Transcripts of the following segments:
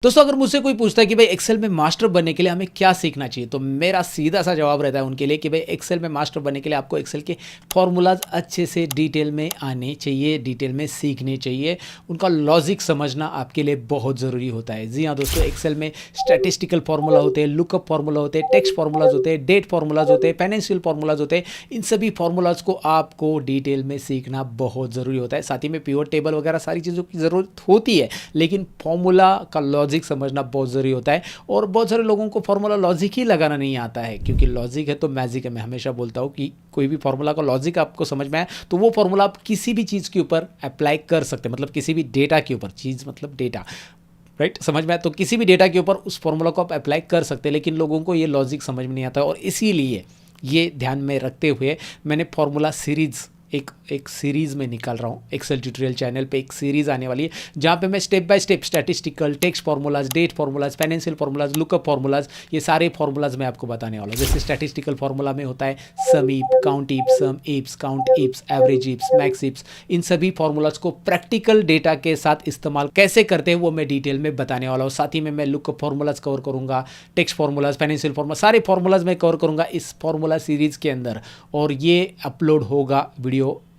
दोस्तों अगर मुझसे कोई पूछता है कि भाई एक्सेल में मास्टर बनने के लिए हमें क्या सीखना चाहिए, तो मेरा सीधा सा जवाब रहता है उनके लिए कि भाई एक्सेल में मास्टर बनने के लिए आपको एक्सेल के फॉर्मूलाज अच्छे से डिटेल में आने चाहिए, डिटेल में सीखने चाहिए। उनका लॉजिक समझना आपके लिए बहुत ज़रूरी होता है। जी हाँ दोस्तों, एक्सेल में स्टैटिस्टिकल फार्मूला होते हैं, लुकअप फार्मूला होते हैं, टेक्स्ट फार्मूलाज होते हैं, डेट फार्मूलाज होते हैं, फाइनेंशियल फार्मूलाज होते हैं। इन सभी फार्मूलाज को आपको डिटेल में सीखना बहुत ज़रूरी होता है। साथ ही में पिवट टेबल वगैरह सारी चीज़ों की ज़रूरत होती है, लेकिन फॉर्मूला का लॉजिक समझना बहुत ज़रूरी होता है। और बहुत सारे लोगों को फार्मूला लॉजिक ही लगाना नहीं आता है, क्योंकि लॉजिक है तो मैजिक है। मैं हमेशा बोलता हूँ कि कोई भी फार्मूला का लॉजिक आपको समझ में आए तो वो फार्मूला आप किसी भी चीज़ के ऊपर अप्लाई कर सकते हैं, मतलब किसी भी डेटा के ऊपर, चीज़ मतलब डेटा, राइट, समझ में आए तो किसी भी डेटा के ऊपर उस फॉर्मूला को आप अप्लाई कर सकते हैं। लेकिन लोगों को ये लॉजिक समझ में नहीं आता, और इसीलिए ये ध्यान में रखते हुए मैंने फॉर्मूला सीरीज़ एक सीरीज़ में निकाल रहा हूँ। एक्सेल ट्यूटोरियल चैनल पे एक सीरीज़ आने वाली है जहाँ पे मैं step by step statistical, text formulas, date formulas, financial formulas, lookup formulas, ये सारे फार्मूलाज मैं आपको बताने वाला हूँ। जैसे स्टैटिस्टिकल फार्मूला में होता है सम ईप, काउंट ईप, सम ईप्स, काउंट ईप्स, एवरेज ईप्स, मैक्स ईप्स। इन सभी फार्मूलाज को प्रैक्टिकल डेटा के साथ इस्तेमाल कैसे करते हैं वो मैं डिटेल में बताने वाला हूँ। साथ ही में मैं लुकअप फार्मूलाज कवर करूँगा, टेक्स्ट फार्मूलाज, फाइनेंशियल फार्मूला, सारे फार्मूलाज मैं कवर करूँगा इस फार्मूला सीरीज़ के अंदर। और ये अपलोड होगा वीडियो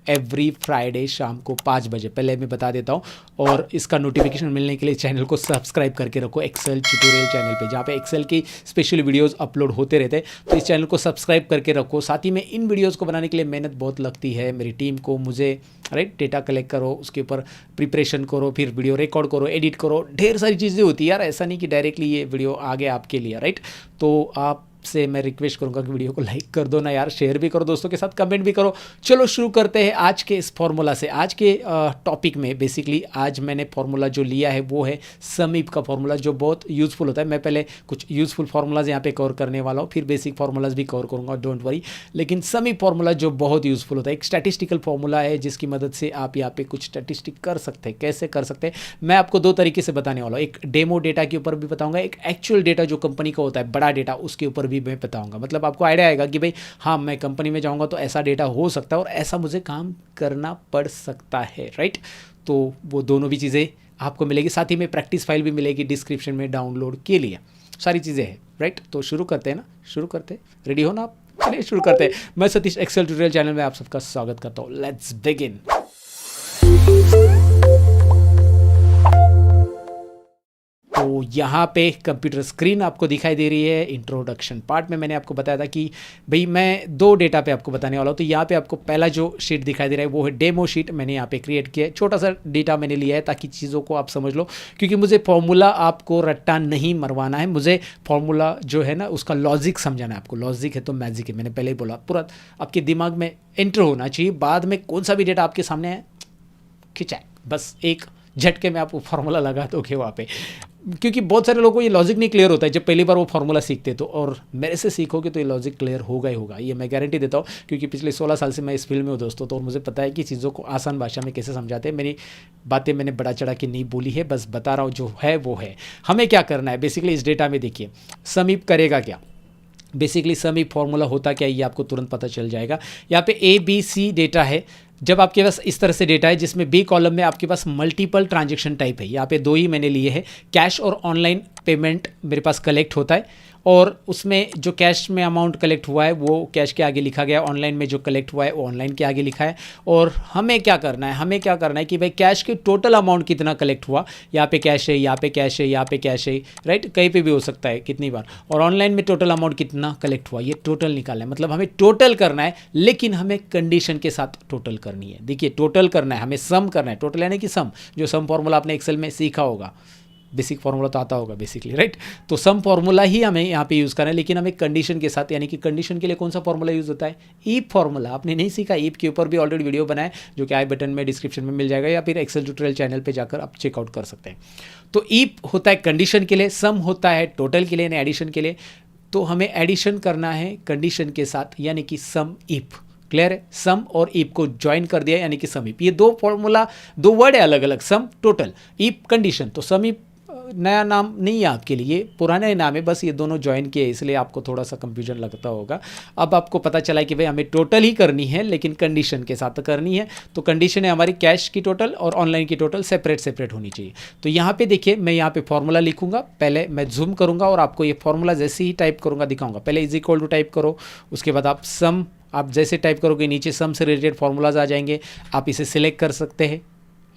एवरी फ्राइडे शाम को 5 बजे, पहले मैं बता देता हूँ। और इसका नोटिफिकेशन मिलने के लिए चैनल को सब्सक्राइब करके रखो एक्सेल ट्यूटोरियल चैनल पे, जहाँ पे एक्सेल की स्पेशल वीडियोस अपलोड होते रहते हैं। तो इस चैनल को सब्सक्राइब करके रखो। साथ ही में इन वीडियोस को बनाने के लिए मेहनत बहुत लगती है मेरी टीम को, मुझे, राइट। डेटा कलेक्ट करो, उसके ऊपर प्रिपरेशन करो, फिर वीडियो रिकॉर्ड करो, एडिट करो, ढेर सारी चीज़ें होती है यार। ऐसा नहीं कि डायरेक्टली ये वीडियो आ गया आपके लिए, राइट। तो आप से मैं रिक्वेस्ट करूंगा कि वीडियो को लाइक कर दो ना यार, शेयर भी करो दोस्तों के साथ, कमेंट भी करो। चलो शुरू करते हैं आज के इस फॉर्मूला से। आज के टॉपिक में बेसिकली आज मैंने फॉर्मूला जो लिया है वो है सम ईप का फॉर्मूला, जो बहुत यूज़फुल होता है। मैं पहले कुछ यूज़फुल फार्मूलाज यहाँ पे कवर करने वाला हूँ, फिर बेसिक फार्मूलाज भी कवर करूँगा, डोंट वरी। लेकिन सम ईप फार्मूला जो बहुत यूज़फुल होता है, एक स्टैटिस्टिकल फार्मूला है जिसकी मदद से आप यहाँ पे कुछ स्टैटिस्टिक कर सकते हैं। कैसे कर सकते हैं मैं आपको दो तरीके से बताने वाला हूँ। एक डेमो डेटा के ऊपर भी बताऊँगा, एक एक्चुअल डेटा जो कंपनी का होता है, बड़ा डेटा, उसके ऊपर भी मैं बताऊँगा। मतलब आपको आइडिया आएगा कि भाई हाँ, मैं कंपनी में जाऊंगा तो ऐसा डेटा हो सकता है और ऐसा मुझे काम करना पड़ सकता है, राइट। तो वो दोनों भी चीज़ें आपको मिलेगी। साथ ही में प्रैक्टिस फाइल भी मिलेगी डिस्क्रिप्शन में डाउनलोड के लिए, सारी चीज़ें हैं, राइट। तो शुरू करते हैं ना, शुरू करते हैं। रेडी हो ना आप? चलिए शुरू करते हैं। मैं सतीश, एक्सेल ट्यूटोरियल चैनल में आप सबका स्वागत करता हूँ। Let's begin. तो यहाँ पे कंप्यूटर स्क्रीन आपको दिखाई दे रही है। इंट्रोडक्शन पार्ट में मैंने आपको बताया था कि भाई मैं दो डेटा पे आपको बताने वाला हूँ। तो यहाँ पे आपको पहला जो शीट दिखाई दे रहा है वो है डेमो शीट। मैंने यहाँ पे क्रिएट किया है, छोटा सा डेटा मैंने लिया है ताकि चीज़ों को आप समझ लो, क्योंकि मुझे फॉर्मूला आपको रट्टा नहीं मरवाना है। मुझे फॉर्मूला जो है ना उसका लॉजिक समझाना है आपको। लॉजिक है तो मैजिक है, मैंने पहले ही बोला। पूरा आपके दिमाग में एंटर होना चाहिए। बाद में कौन सा भी डेटा आपके सामने है, खिंचाए, बस एक झटके में आप वो फार्मूला लगा दोगे वहाँ पे। क्योंकि बहुत सारे लोगों को ये लॉजिक नहीं क्लियर होता है जब पहली बार वो फार्मूला सीखते तो, और मेरे से सीखोगे तो ये लॉजिक क्लियर होगा ही होगा, ये मैं गारंटी देता हूँ। क्योंकि पिछले 16 साल से मैं इस फील्ड में हूँ दोस्तों, तो मुझे पता है कि चीज़ों को आसान भाषा में कैसे समझाते हैं। मेरी बातें मैंने बड़ा चढ़ा के नहीं बोली है, बस बता रहा हूँ जो है वो है। हमें क्या करना है बेसिकली इस डेटा में, देखिए सम ईप करेगा क्या। बेसिकली सम ईप फॉर्मूला होता क्या है ये आपको तुरंत पता चल जाएगा। यहाँ पे ABC डेटा है। जब आपके पास इस तरह से डेटा है जिसमें बी कॉलम में आपके पास मल्टीपल ट्रांजैक्शन टाइप है, यहाँ पे दो ही मैंने लिए हैं, कैश और ऑनलाइन पेमेंट मेरे पास कलेक्ट होता है। और उसमें जो कैश में अमाउंट कलेक्ट हुआ है वो कैश के आगे लिखा गया, ऑनलाइन में जो कलेक्ट हुआ है वो ऑनलाइन के आगे लिखा है। और हमें क्या करना है, हमें क्या करना है कि भाई कैश के टोटल अमाउंट कितना कलेक्ट हुआ, यहाँ पे कैश है, यहाँ पे कैश है, यहाँ पे कैश है, राइट, कहीं पे भी हो सकता है कितनी बार। और ऑनलाइन में टोटल अमाउंट कितना कलेक्ट हुआ, ये टोटल निकालना है। मतलब हमें टोटल करना है, लेकिन हमें कंडीशन के साथ टोटल करनी है। देखिए टोटल करना है, हमें सम करना है। टोटल यानी कि सम, जो सम फॉर्मूला आपने एक्सेल में सीखा होगा, बेसिक फार्मूला तो आता होगा बेसिकली, राइट। तो सम फार्मूला ही हमें यहाँ पे यूज़ करना है, लेकिन हमें कंडीशन के साथ। यानी कि कंडीशन के लिए कौन सा फार्मूला यूज़ होता है, ईप फार्मूला। आपने नहीं सीखा, ईप के ऊपर भी ऑलरेडी वीडियो बनाए जो कि आई बटन में डिस्क्रिप्शन में मिल जाएगा, या फिर एक्सेल ट्यूटोरियल चैनल पे जाकर आप चेकआउट कर सकते हैं। तो ईप होता है कंडीशन के लिए, सम होता है टोटल के लिए, यानी एडिशन के लिए। तो हमें एडिशन करना है कंडीशन के साथ, यानी कि सम ईप। क्लियर है, सम और ईप को ज्वाइन कर दिया यानी कि सम ईप। ये दो फॉर्मूला, दो वर्ड है अलग अलग, सम टोटल, ईप कंडीशन। तो सम ईप नया नाम नहीं है आपके लिए, पुराने नाम है, बस ये दोनों ज्वाइन किए इसलिए आपको थोड़ा सा कंफ्यूजन लगता होगा। अब आपको पता चला कि भाई हमें टोटल ही करनी है लेकिन कंडीशन के साथ करनी है। तो कंडीशन है हमारी कैश की टोटल और ऑनलाइन की टोटल सेपरेट सेपरेट होनी चाहिए। तो यहाँ पे देखिए मैं यहाँ पे फॉर्मूला लिखूंगा, पहले मैं जूम करूँगा और आपको ये फॉर्मूला जैसे ही टाइप करूँगा दिखाऊंगा। पहले इज इक्वल टू टाइप करो, उसके बाद आप सम, आप जैसे टाइप करोगे नीचे सम से रिलेटेड फॉर्मूलाज आ जाएंगे। आप इसे सिलेक्ट कर सकते हैं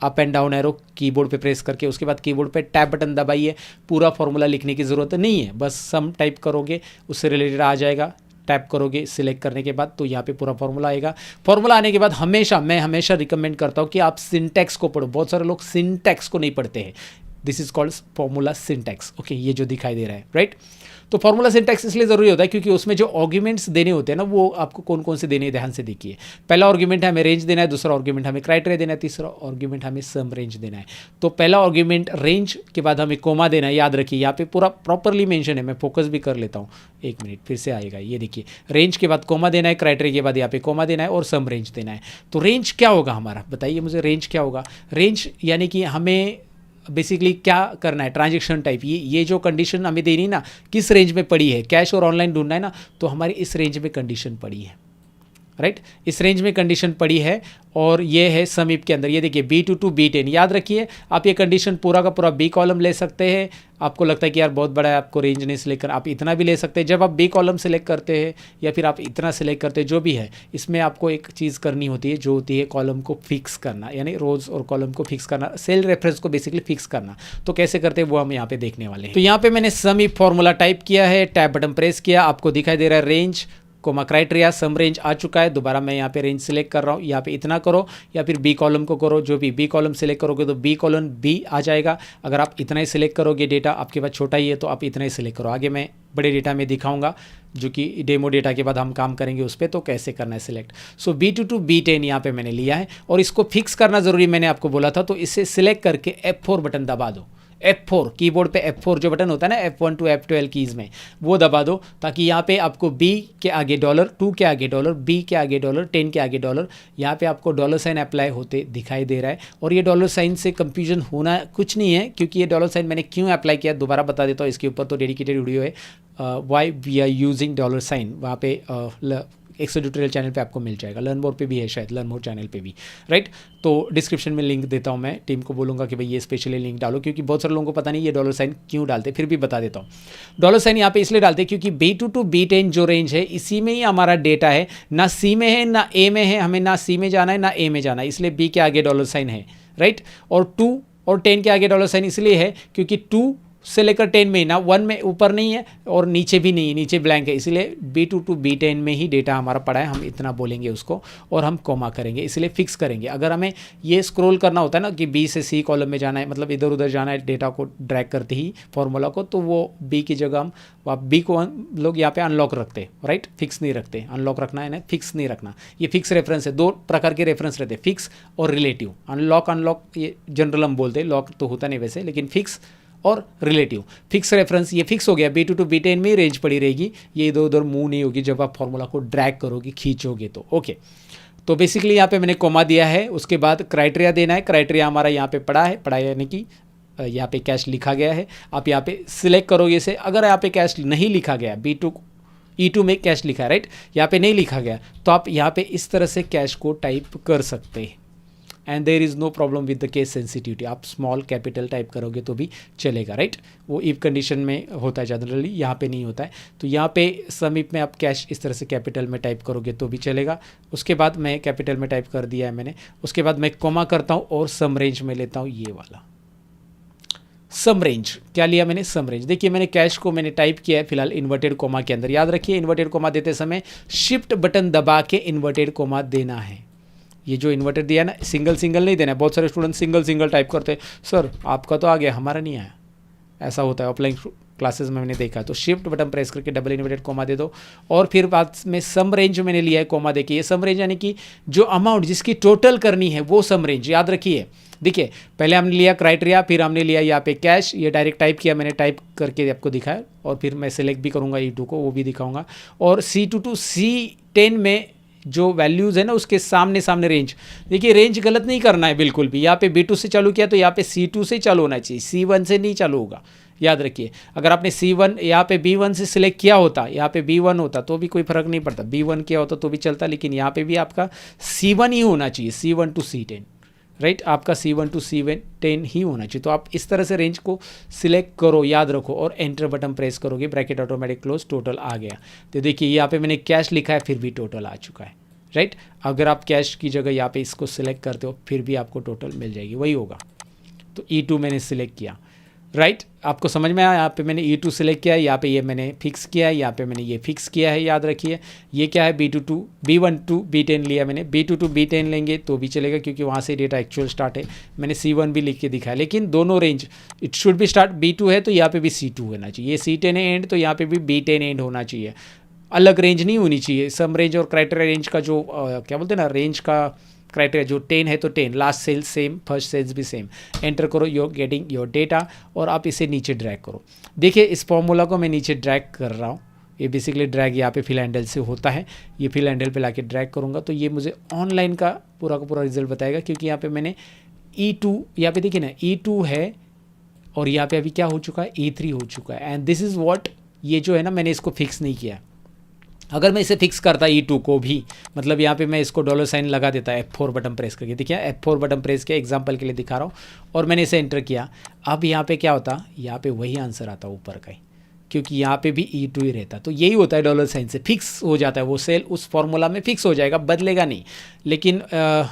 up and down arrow keyboard पे प्रेस करके, उसके बाद कीबोर्ड पे टैब बटन दबाइए। पूरा फॉर्मूला लिखने की ज़रूरत नहीं है, बस सम टाइप करोगे उससे रिलेटेड आ जाएगा। टैप करोगे सिलेक्ट करने के बाद तो यहाँ पे पूरा फॉर्मूला आएगा। फॉर्मूला आने के बाद मैं हमेशा रिकमेंड करता हूँ कि आप सिंटैक्स को पढ़ो। बहुत सारे लोग सिंटैक्स को नहीं पढ़ते हैं। This is called formula syntax. Okay, ये जो दिखाई दे रहा है, राइट। तो फॉर्मूला सिंटैक्स इसलिए ज़रूरी होता है क्योंकि उसमें जो आर्ग्यूमेंट्स देने होते हैं ना, वो आपको कौन कौन से देने हैं ध्यान से देखिए। पहला आर्ग्यूमेंट है हमें रेंज देना है, दूसरा आर्ग्यूमेंट हमें क्राइटेरिया देना है, तीसरा आर्ग्यूमेंट हमें सम रेंज देना है। तो पहला आर्ग्यूमेंट रेंज के बाद हमें कोमा देना है, याद रखिए यहाँ पे पूरा प्रॉपरली मेंशन है। मैं फोकस भी कर लेता हूँ, एक मिनट फिर से आएगा। ये देखिए रेंज के बाद कोमा देना है, क्राइटेरिया के बाद यहाँ पे कोमा देना है और सम रेंज देना है। तो रेंज क्या होगा हमारा, बताइए मुझे रेंज क्या होगा। रेंज यानी कि हमें बेसिकली क्या करना है, ट्रांजैक्शन टाइप। ये जो कंडीशन हमें देनी ना, किस रेंज में पड़ी है, कैश और ऑनलाइन ढूंढना है ना, तो हमारी इस रेंज में कंडीशन पड़ी है, राइट। इस रेंज में कंडीशन पड़ी है और ये है समीप के अंदर। ये देखिए B2 to B10, याद रखिए आप ये कंडीशन पूरा का पूरा बी कॉलम ले सकते हैं। आपको लगता है कि यार बहुत बड़ा है, आपको रेंज नहीं सिलेक्ट कर, आप इतना भी ले सकते हैं। जब आप बी कॉलम सिलेक्ट करते हैं या फिर आप इतना सिलेक्ट करते हैं, जो भी है, इसमें आपको एक चीज़ करनी होती है जो होती है कॉलम को फिक्स करना, यानी रोज और कॉलम को फिक्स करना, सेल रेफरेंस को बेसिकली फिक्स करना। तो कैसे करते हैं वो हम यहाँ पे देखने वाले हैं। तो यहाँ पे मैंने समीप फॉर्मूला टाइप किया है, टैब बटन प्रेस किया, आपको दिखाई दे रहा है रेंज कोमा क्राइटेरिया सम रेंज आ चुका है। दोबारा मैं यहाँ पे रेंज सिलेक्ट कर रहा हूँ, यहाँ पे इतना करो या फिर बी कॉलम को करो, जो भी बी कॉलम सिलेक्ट करोगे तो बी कॉलम बी आ जाएगा। अगर आप इतना ही सिलेक्ट करोगे, डेटा आपके पास छोटा ही है तो आप इतना ही सिलेक्ट करो। आगे मैं बड़े डेटा में दिखाऊंगा, जो कि डेमो डेटा के बाद हम काम करेंगे उस पर, तो कैसे करना है select. So B2 to B10 यहाँ पे मैंने लिया है और इसको फिक्स करना ज़रूरी मैंने आपको बोला था। तो इसे सिलेक्ट करके F4 बटन दबा दो। F4 कीबोर्ड पे F4 जो बटन होता है ना, F1 to F12 कीज़ में, वो दबा दो ताकि यहाँ पे आपको B के आगे डॉलर, 2 के आगे डॉलर, B के आगे डॉलर, 10 के आगे डॉलर, यहाँ पे आपको डॉलर साइन अप्लाई होते दिखाई दे रहा है। और ये डॉलर साइन से कंफ्यूजन होना कुछ नहीं है, क्योंकि ये डॉलर साइन मैंने क्यों अप्लाई किया दोबारा बता देता हूँ। इसके ऊपर तो डेडिकेटेड वीडियो है, why we are using dollar sign, वहाँ पे एक्सो ट्यूटोरियल चैनल पे आपको मिल जाएगा। लर्न मोर पे भी है शायद, लर्न मोर चैनल पे भी, राइट। तो डिस्क्रिप्शन में लिंक देता हूँ, मैं टीम को बोलूँगा कि भाई ये स्पेशली लिंक डालो, क्योंकि बहुत सारे लोगों को पता नहीं ये डॉलर साइन क्यों डालते, फिर भी बता देता हूँ। डॉलर साइन यहाँ पे इसलिए डालते क्योंकि B2 to B10 जो रेंज है, इसी में ही हमारा डेटा है, ना C में है ना A में है, हमें ना C में जाना है ना A में जाना है, इसलिए B के आगे डॉलर साइन है, राइट। और 2 और 10 के आगे डॉलर साइन इसलिए है क्योंकि 2 से लेकर 10 में ना, 1 में ऊपर नहीं है और नीचे भी नहीं है, नीचे ब्लैंक है, इसलिए B2 to B10 में ही डेटा हमारा पड़ा है। हम इतना बोलेंगे उसको और हम कॉमा करेंगे, इसलिए फिक्स करेंगे। अगर हमें ये स्क्रॉल करना होता है ना कि B से C कॉलम में जाना है, मतलब इधर उधर जाना है डेटा को ड्रैग करते ही फॉर्मूला को, तो वो B की जगह हम B को हम लोग यहाँ पे अनलॉक रखते हैं, राइट, फिक्स नहीं रखते। अनलॉक रखना है ना, फिक्स नहीं रखना। ये फिक्स रेफरेंस है, 2 प्रकार के रेफरेंस रहते हैं, फिक्स और रिलेटिव। अनलॉक ये जनरल हम बोलते हैं, लॉक तो होता नहीं वैसे, लेकिन फिक्स और रिलेटिव। फिक्स रेफरेंस ये फिक्स हो गया, B2 to B10 में ही रेंज पड़ी रहेगी, ये इधर उधर मूव नहीं होगी जब आप फॉर्मूला को ड्रैग करोगे, खींचोगे तो। ओके, तो बेसिकली यहाँ पे मैंने कोमा दिया है, उसके बाद क्राइटेरिया देना है। क्राइटेरिया हमारा यहाँ पे पड़ा है यानी कि यहाँ पे कैश लिखा गया है। आप यहाँ पे सिलेक्ट करोगे इसे। अगर यहाँ पे कैश नहीं लिखा गया, E2 में कैश लिखा है, राइट, यहाँ पे नहीं लिखा गया, तो आप यहाँ पे इस तरह से कैश को टाइप कर सकते हैं। And there is no problem with the case sensitivity. आप स्मॉल कैपिटल टाइप करोगे तो भी चलेगा, राइट। वो इफ कंडीशन में होता है जनरली, यहाँ पे नहीं होता है। तो यहाँ पे समीप में आप कैश इस तरह से कैपिटल में टाइप करोगे तो भी चलेगा। उसके बाद मैं कैपिटल में टाइप कर दिया है मैंने। उसके बाद मैं कोमा करता हूँ और सम रेंज में लेता हूँ, ये वाला सम रेंज। क्या लिया मैंने, सम रेंज। देखिए मैंने कैश को मैंने टाइप किया है फिलहाल इन्वर्टेड कोमा के अंदर। याद रखिए इन्वर्टेड कोमा देते समय शिफ्ट बटन दबा के इन्वर्टेड कोमा देना है। ये जो इन्वर्टेड दिया ना, सिंगल नहीं देना है। बहुत सारे स्टूडेंट सिंगल टाइप करते हैं, सर आपका तो आ गया हमारा नहीं आया, ऐसा होता है ऑफलाइन क्लासेस में मैंने देखा। तो शिफ्ट बटन प्रेस करके डबल इन्वर्टेड कोमा दे दो और फिर बाद में सम रेंज मैंने लिया है कोमा देखिए। ये सम रेंज यानी कि जो अमाउंट जिसकी टोटल करनी है वो सम रेंज। याद रखिए, देखिए पहले हमने लिया क्राइटेरिया, फिर हमने लिया यहाँ पे कैश, ये डायरेक्ट टाइप किया मैंने, टाइप करके आपको दिखाया और फिर मैं सिलेक्ट भी करूँगा E2 को, वो भी दिखाऊँगा। और C2 to C10 में जो वैल्यूज़ है ना उसके सामने सामने रेंज। देखिए रेंज गलत नहीं करना है बिल्कुल भी। यहाँ पे B2 से चालू किया तो यहाँ पे C2 से चालू होना चाहिए, C1 से नहीं चालू होगा, याद रखिए। अगर आपने C1 यहाँ पे B1 से सिलेक्ट किया होता, यहाँ पे B1 होता तो भी कोई फ़र्क नहीं पड़ता, B1 किया होता तो भी चलता, लेकिन यहाँ पे भी आपका C1 ही होना चाहिए, C1 to C10, राइट। आपका C1 to C10 ही होना चाहिए। तो आप इस तरह से रेंज को सिलेक्ट करो, याद रखो, और एंटर बटन प्रेस करोगे, ब्रैकेट ऑटोमेटिक क्लोज, टोटल आ गया। तो देखिए यहाँ पे मैंने कैश लिखा है, फिर भी टोटल आ चुका है, राइट। अगर आप कैश की जगह यहाँ पे इसको सिलेक्ट करते हो फिर भी आपको टोटल मिल जाएगी, वही होगा। तो E2 मैंने सिलेक्ट किया, राइट। आपको समझ में आया, यहाँ पे मैंने E2 सिलेक्ट किया है, यहाँ पे ये मैंने फिक्स किया है, यहाँ पे मैंने ये फिक्स किया है, याद रखिए। ये क्या है, B1 to B10 लिया मैंने, B2 to B10 लेंगे तो भी चलेगा क्योंकि वहाँ से डेटा एक्चुअल स्टार्ट है। मैंने C1 भी लिख के दिखाया, लेकिन दोनों रेंज इट शुड भी स्टार्ट, B2 है तो यहाँ पे भी C2 होना चाहिए, ये C10 है एंड तो यहाँ पे भी B10 एंड होना चाहिए। अलग रेंज नहीं होनी चाहिए। सम रेंज और क्राइटेरिया रेंज का जो क्या बोलते हैं ना, रेंज का क्राइटेरिया जो 10 है तो 10, last cells same, first cells भी सेम। एंटर करो, यू गेटिंग योर डेटा, और आप इसे नीचे ड्रैग करो। देखिए इस फॉर्मूला को मैं नीचे ड्रैग कर रहा हूँ, ये बेसिकली ड्रैग यहाँ पे फिल हैंडल से होता है। ये फिल हैंडल पे लाके ड्रैग करूँगा तो ये मुझे ऑनलाइन का पूरा रिजल्ट बताएगा, क्योंकि यहाँ पे मैंने E2, यहाँ पे देखिए ना E2 है और यहाँ पे अभी क्या हो चुका है, E3 हो चुका है। एंड दिस इज़ व्हाट, ये जो है ना मैंने इसको फिक्स नहीं किया। अगर मैं इसे फिक्स करता E2 को भी, मतलब यहाँ पे मैं इसको डॉलर साइन लगा देता F4 बटन प्रेस करके, देखिए F4 बटन प्रेस किया, एग्जांपल के लिए दिखा रहा हूँ, और मैंने इसे एंटर किया। अब यहाँ पे क्या होता, यहाँ पे वही आंसर आता ऊपर का ही, क्योंकि यहाँ पे भी E2 ही रहता। तो यही होता है डॉलर साइन से फिक्स हो जाता है वो सेल, उस फॉर्मूला में फिक्स हो जाएगा, बदलेगा नहीं। लेकिन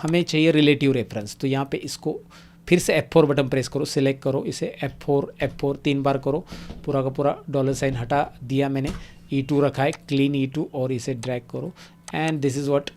हमें चाहिए रिलेटिव रेफरेंस, तो यहाँ पे इसको फिर से F4 बटन प्रेस करो, सिलेक्ट करो इसे, F4 3 बार करो, पूरा का पूरा डॉलर साइन हटा दिया मैंने, E2 रखा है, क्लीन E2, और इसे ड्रैग करो and this is what,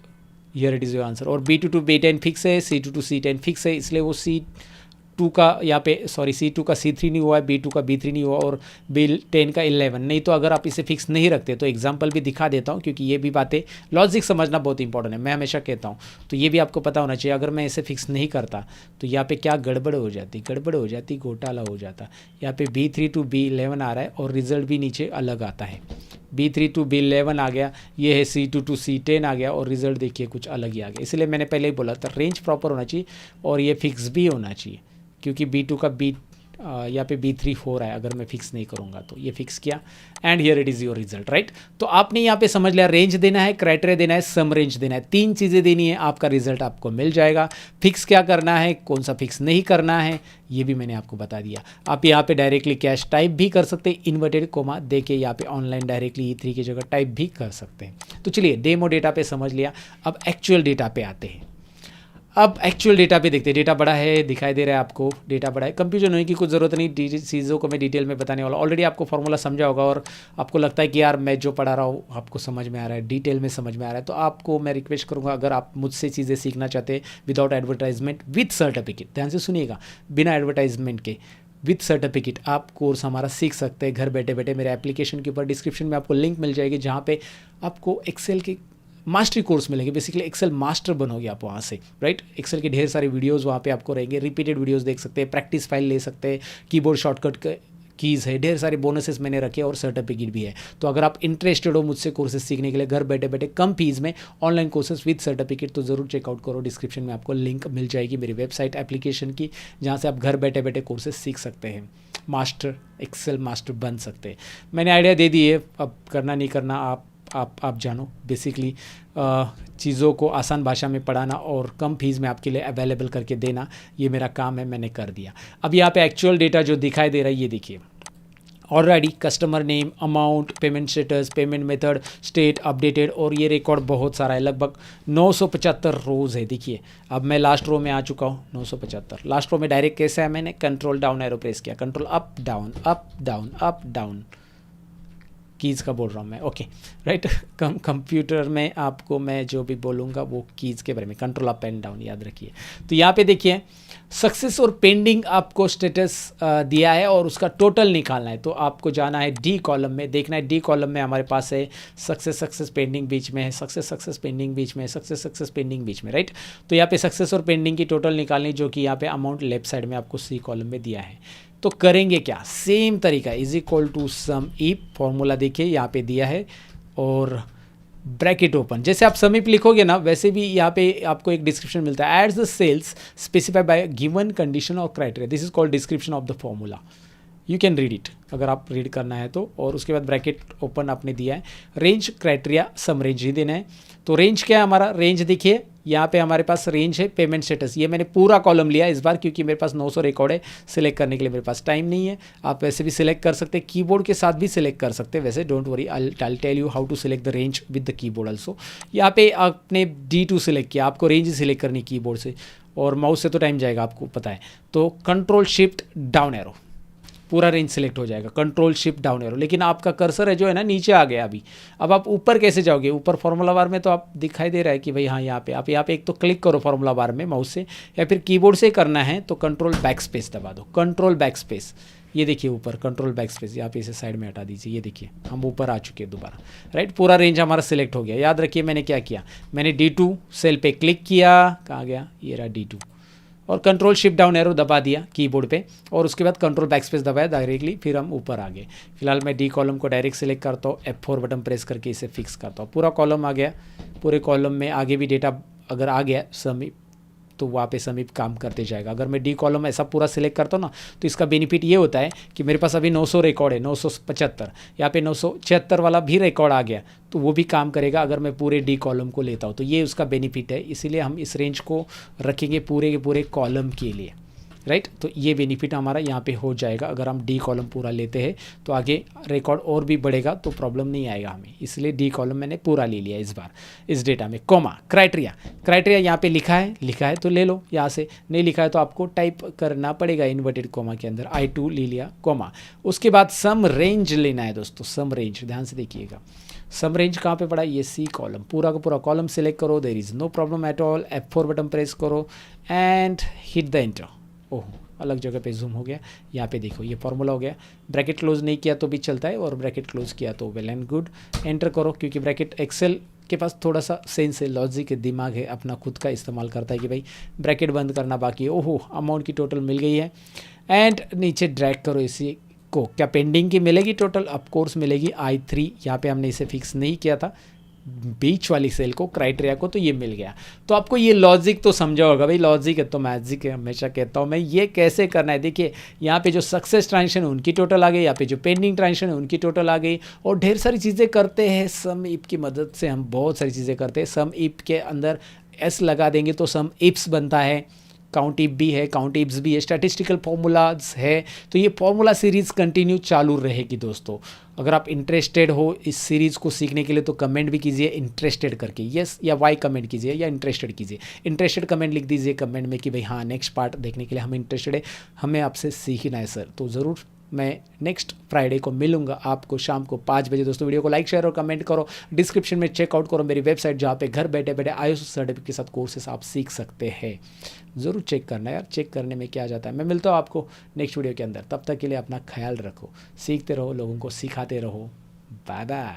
here it is your answer. और B2 to B10 फिक्स है, C2 to C10 फिक्स है, इसलिए वो C2 का यहाँ पे C2 का C3 नहीं हुआ है, B2 का B3 नहीं हुआ, और B10 का 11 नहीं। तो अगर आप इसे फिक्स नहीं रखते तो एग्जांपल भी दिखा देता हूँ, क्योंकि ये भी बातें लॉजिक समझना बहुत इंपॉर्टेंट है, मैं हमेशा कहता हूँ, तो ये भी आपको पता होना चाहिए। अगर मैं इसे फिक्स नहीं करता तो यहाँ पे क्या गड़बड़ हो जाती, घोटाला हो जाता। यहाँ पे B3 to B11 आ रहा है और रिजल्ट भी नीचे अलग आता है, B3 to B11 आ गया, ये है C2 to C10 आ गया, और रिजल्ट देखिए कुछ अलग ही आ गया। इसलिए मैंने पहले ही बोला था रेंज प्रॉपर होना चाहिए और ये फिक्स भी होना चाहिए, क्योंकि B2 का यहाँ पे B3 हो रहा है, अगर मैं फिक्स नहीं करूँगा तो। ये फिक्स किया and here it is your result, right. तो आपने यहाँ पे समझ लिया, रेंज देना है, क्राइटेरिया देना है, सम रेंज देना है, 3 चीज़ें देनी है, आपका रिजल्ट आपको मिल जाएगा। फिक्स क्या करना है, कौन सा फिक्स नहीं करना है, ये भी मैंने आपको बता दिया। आप यहाँ पे डायरेक्टली कैश टाइप भी कर सकते हैं, इन्वर्टेड कोमा दे के यहाँ पे ऑनलाइन डायरेक्टली E3 की जगह टाइप भी कर सकते हैं। तो चलिए डेमो डेटा पे समझ लिया, अब एक्चुअल डेटा पे आते हैं। अब एक्चुअल डेटा पे देखते हैं, डेटा बड़ा है, दिखाई दे रहा है आपको, डेटा बड़ा है, कंफ्यूजन होने की कुछ ज़रूरत नहीं, चीज़ों को मैं डिटेल में बताने वाला। ऑलरेडी आपको फॉर्मूला समझा होगा और आपको लगता है कि यार मैं जो पढ़ा रहा हूँ आपको समझ में आ रहा है, डिटेल में समझ में आ रहा है, तो आपको मैं रिक्वेस्ट करूँगा, अगर आप मुझसे चीज़ें सीखना चाहते हैं विदाउट एडवर्टाइजमेंट विथ सर्टिफिकेट, ध्यान से सुनिएगा, बिना एडवर्टाइजमेंट के विथ सर्टिफिकेट आप कोर्स हमारा सीख सकते हैं घर बैठे बैठे। मेरे एप्लीकेशन के ऊपर डिस्क्रिप्शन में आपको लिंक मिल जाएगी, जहाँ पे आपको एक्सेल के मास्टरी कोर्स मिलेंगे, बेसिकली एक्सेल मास्टर बनोगे आप वहाँ से, राइट। एक्सेल के ढेर सारे वीडियोस वहाँ पे आपको रहेंगे, रिपीटेड वीडियोस देख सकते हैं, प्रैक्टिस फाइल ले सकते हैं, कीबोर्ड शॉर्टकट कीज़ है, ढेर सारे बोनसेस मैंने रखे और सर्टिफिकेट भी है। तो अगर आप इंटरेस्टेड हो मुझसे कोर्सेज सीखने के लिए घर बैठे बैठे कम फीस में ऑनलाइन कोर्सेज विद सर्टिफिकेट, तो ज़रूर चेकआउट करो, डिस्क्रिप्शन में आपको लिंक मिल जाएगी मेरी वेबसाइट एप्लीकेशन की, जहाँ से आप घर बैठे बैठे कोर्सेज सीख सकते हैं, मास्टर एक्सेल मास्टर बन सकते हैं। मैंने आइडिया दे दी है, अब करना नहीं करना आप जानो। बेसिकली चीज़ों को आसान भाषा में पढ़ाना और कम फीस में आपके लिए अवेलेबल करके देना, ये मेरा काम है, मैंने कर दिया। अब यहाँ पे एक्चुअल डेटा जो दिखाई दे रहा है ये देखिए, already customer name, amount, payment status, payment method, state updated, और ये रिकॉर्ड बहुत सारा है, लगभग 975 रोज़ है। देखिए अब मैं लास्ट रो में आ चुका हूँ, 975 लास्ट रो में डायरेक्ट कैसे है, मैंने कंट्रोल डाउन एरो प्रेस किया, control up down up down up down, keys का बोल रहा हूँ मैं, ओके राइट। कंप्यूटर में आपको मैं जो भी बोलूँगा वो कीज़ के बारे में, कंट्रोल अप एंड डाउन याद रखिए। तो यहाँ पे देखिए सक्सेस और पेंडिंग आपको स्टेटस दिया है और उसका टोटल निकालना है, तो आपको जाना है डी कॉलम में, देखना है डी कॉलम में हमारे पास है सक्सेस पेंडिंग बीच में है, सक्सेस पेंडिंग बीच में है, सक्सेस पेंडिंग बीच में, राइट। तो यहाँ पे सक्सेस और पेंडिंग की टोटल निकालनी, जो कि यहाँ पे अमाउंट लेफ्ट साइड में आपको सी कॉलम में दिया है। तो करेंगे क्या, सेम तरीका is equal to sum E, formula देखिए यहाँ पे दिया है, और ब्रैकेट ओपन, जैसे आप समीप लिखोगे ना वैसे भी यहाँ पे आपको एक डिस्क्रिप्शन मिलता है, adds the cells specified by given condition और criteria, this is called description of the formula, you can read it अगर आप रीड करना है तो। और उसके बाद ब्रैकेट ओपन आपने दिया है, रेंज क्राइटेरिया सम रेंज ही देना है। तो रेंज क्या है हमारा, रेंज देखिए यहाँ पे हमारे पास रेंज है पेमेंट स्टेटस, ये मैंने पूरा कॉलम लिया इस बार क्योंकि मेरे पास 900 रिकॉर्ड है, सिलेक्ट करने के लिए मेरे पास टाइम नहीं है। आप वैसे भी सिलेक्ट कर सकते हैं, कीबोर्ड के साथ भी सिलेक्ट कर सकते हैं, वैसे don't worry, I tell you how to select the range with the keyboard also. यहाँ पे आपने D2 सिलेक्ट किया, आपको रेंज सिलेक्ट करनी कीबोर्ड से, और माउस से तो टाइम जाएगा आपको पता है, तो कंट्रोल शिफ्ट डाउन एरो, पूरा रेंज सेलेक्ट हो जाएगा, कंट्रोल शिफ्ट डाउन एरो। लेकिन आपका कर्सर है जो है ना नीचे आ गया अभी, अब आप ऊपर कैसे जाओगे, ऊपर फार्मूला बार में तो आप दिखाई दे रहा है कि भाई हाँ यहाँ पे आप यहाँ पे एक तो क्लिक करो फार्मूला बार में माउस से, या फिर कीबोर्ड से करना है तो कंट्रोल बैक स्पेस दबा दो, कंट्रोल बैक स्पेस, ये देखिए ऊपर कंट्रोल बैक स्पेस, यहाँ पे इसे साइड में हटा दीजिए, ये देखिए हम ऊपर आ चुके हैं दोबारा, राइट। पूरा रेंज हमारा सिलेक्ट हो गया। याद रखिए मैंने क्या किया, मैंने D2 सेल पे क्लिक किया, कहाँ गया, ये रहा D2, और कंट्रोल शिफ्ट डाउन एरो दबा दिया कीबोर्ड पे, और उसके बाद कंट्रोल बैक स्पेस दबाया डायरेक्टली, फिर हम ऊपर आ गए। फिलहाल मैं D कॉलम को डायरेक्ट सेलेक्ट करता हूँ, F4 बटन प्रेस करके इसे फिक्स करता हूँ, पूरा कॉलम आ गया। पूरे कॉलम में आगे भी डेटा अगर आ गया समीप तो वहाँ पे समीप काम करते जाएगा। अगर मैं D कॉलम ऐसा पूरा सिलेक्ट करता हूँ ना तो इसका बेनिफिट ये होता है कि मेरे पास अभी 900 रिकॉर्ड है, 975, यहाँ पे 976 वाला भी रिकॉर्ड आ गया तो वो भी काम करेगा अगर मैं पूरे D कॉलम को लेता हूँ, तो ये उसका बेनिफिट है। इसीलिए हम इस रेंज को रखेंगे पूरे के पूरे कॉलम के लिए, राइट। तो ये बेनिफिट हमारा यहाँ पे हो जाएगा, अगर हम D कॉलम पूरा लेते हैं तो आगे रिकॉर्ड और भी बढ़ेगा तो प्रॉब्लम नहीं आएगा हमें, इसलिए D कॉलम मैंने पूरा ले लिया इस बार इस डेटा में। कोमा क्राइटेरिया, क्राइटेरिया यहाँ पे लिखा है तो ले लो, यहाँ से नहीं लिखा है तो आपको टाइप करना पड़ेगा इन्वर्टेड कोमा के अंदर, I2 ले लिया कोमा। उसके बाद सम रेंज लेना है दोस्तों, सम रेंज ध्यान से देखिएगा, सम रेंज कहाँ पे पड़ा, ये C कॉलम, पूरा का पूरा कॉलम सेलेक्ट करो, there is no problem at all. F4 button press करो and hit the enter. Oh अलग जगह पे जूम हो गया, यहाँ पे देखो ये फॉर्मूला हो गया। ब्रैकेट क्लोज नहीं किया तो भी चलता है और ब्रैकेट क्लोज किया तो वेल एंड गुड। एंटर करो क्योंकि ब्रैकेट एक्सेल के पास थोड़ा सा सेंस है, लॉजिक है, दिमाग है, अपना खुद का इस्तेमाल करता है कि भाई ब्रैकेट बंद करना बाकी है। ओहो अमाउंट की टोटल मिल गई है एंड नीचे ड्रैग करो इसी को। क्या पेंडिंग की मिलेगी टोटल, ऑफ कोर्स मिलेगी I3, यहाँ पे हमने इसे फिक्स नहीं किया था बीच वाली सेल को, क्राइटेरिया को, तो ये मिल गया। तो आपको ये लॉजिक तो समझा होगा भाई, लॉजिक है तो मैजिक है, हमेशा कहता हूँ मैं। ये कैसे करना है देखिए, यहाँ पे जो सक्सेस ट्रांजेक्शन है उनकी टोटल आ गई, यहाँ पे जो पेंडिंग ट्रांजेक्शन है उनकी टोटल आ गई, और ढेर सारी चीज़ें करते हैं सम इप की मदद से, हम बहुत सारी चीज़ें करते हैं। सम इप के अंदर S लगा देंगे तो सम इप्स बनता है, काउंट इप भी है, काउंट इप्स भी है, स्टैटिस्टिकल फॉर्मूलाज है। तो ये फॉर्मूला सीरीज़ कंटिन्यू चालू रहेगी दोस्तों। अगर आप इंटरेस्टेड हो इस सीरीज़ को सीखने के लिए तो कमेंट भी कीजिए इंटरेस्टेड करके, यस या वाई कमेंट कीजिए या इंटरेस्टेड कीजिए। इंटरेस्टेड कमेंट लिख दीजिए कमेंट में कि भाई हाँ नेक्स्ट पार्ट देखने के लिए हम इंटरेस्टेड है, हमें आपसे सीखना है सर। तो ज़रूर मैं नेक्स्ट फ्राइडे को मिलूंगा आपको शाम को 5 बजे। दोस्तों वीडियो को लाइक शेयर और कमेंट करो, डिस्क्रिप्शन में चेकआउट करो मेरी वेबसाइट जहाँ पे घर बैठे बैठे ISO सर्टिफिकेट के साथ कोर्सेस आप सीख सकते हैं। ज़रूर चेक करना यार, चेक करने में क्या जाता है। मैं मिलता हूँ आपको नेक्स्ट वीडियो के अंदर, तब तक के लिए अपना ख्याल रखो, सीखते रहो, लोगों को सिखाते रहो। Bye bye.